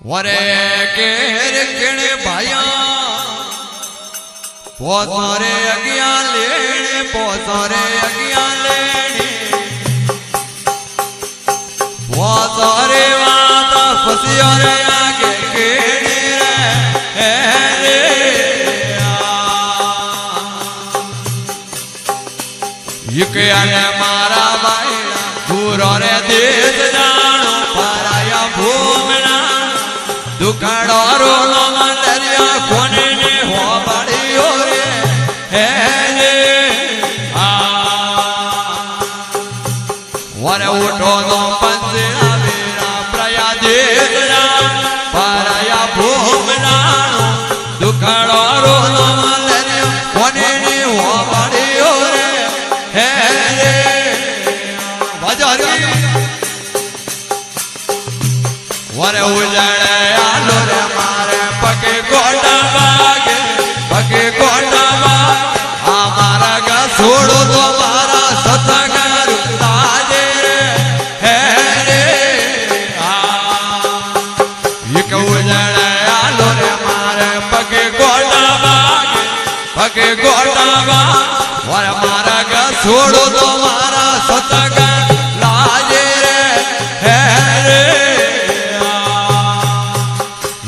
वरे केर केड़े भाइया पोसारे अगिया लेने पोसारे अगिया लेने पोसारे वादा फसियारे आगे केड़े रे यकयाने मारा बाईला पूरो रे देश जानो पराया भूमना दुखड़ो रोलो मंदरिया कोने ने हो बड़ियो रे हे रे वर उठो दो पंजरा वेरा प्रया देशरा पराया भूमना दुखड़ो रोलो मंदरिया कोने ने हो बड़ियो रे हे रे बजारी वर उजड़े आलो रे मारे पके गोटा बागे पके गोटा बागे हमारा गा छोड़ो तो मारा सतगर ताजे रे हे रे एक उजड़े आलो रे मारे पके गोटा बागे पके गोटा बागे वर मारा गा छोड़ो तो मारा सतगर लाजे रे हे रे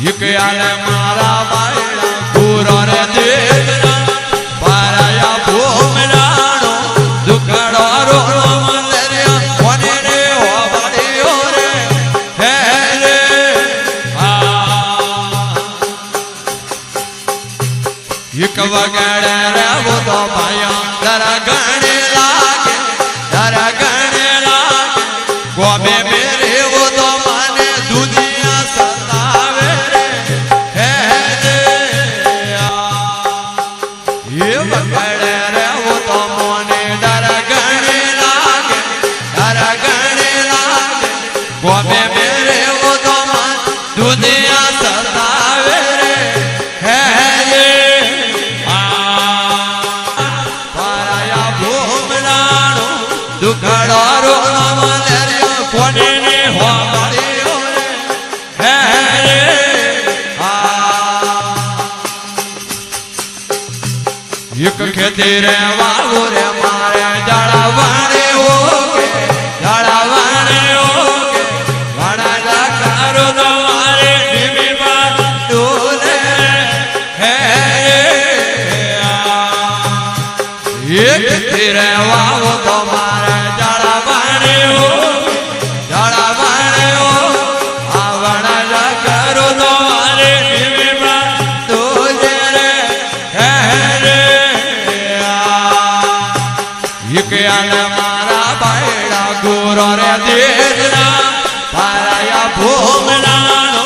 यकयाने मारा बाईला पूरो रे देशरा पराया भूमनानो दुखड़ो रोलो मंदरिया कोने ने हो बड़ियो रे हे रे यक वगड़े रे वो तो भाइया जरा गणे लागे गोबे मेरे वो तो माने दुनिया सतावे वगड़े रे वो तो मोने डर गणे लागे गोबे मेरे वो तो मन दुनिया सतावे रे हे रे पराया भूमनानो दुखड़ो रोलो मंदरिया कोने ने हो बड़ियो रे हे रे एक खेती रे वावो रे मारे जड़ावाने होगे वड़ा जा करो तुम्हारे निमी बात डोले हे एक खेती रे वावो तुम्हारे जड़ावाने होगे वड़ा जा करो तुम्हारे निमी बात डोले रे हे यकयाने मारा बाईला गुरो रे देशरा पराया भूमनानो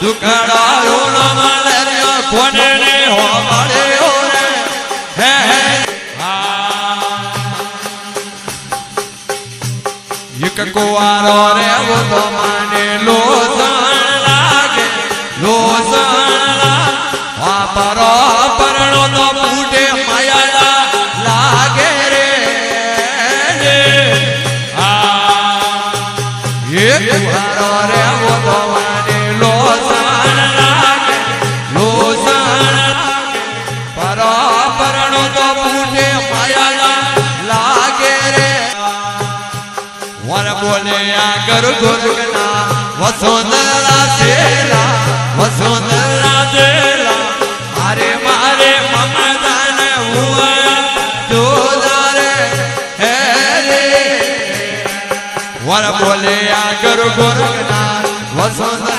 दुखड़ो रोलो मंदरिया कोने ने हो बड़ियो रे हे यक कुवारो रे वो तो माने लोसन लागे परो परनो तो फूटे मायाला लागे रे एक कुवारो रे वो तो माने लोसन लागे परो परनो तो फूटे मायाला लागे रे वर बोले आगर गुरगना वसुंधरा देला मारे ममदान हुआ दोदारे हे रे वर बोले आगर गुरगना वसुंधरा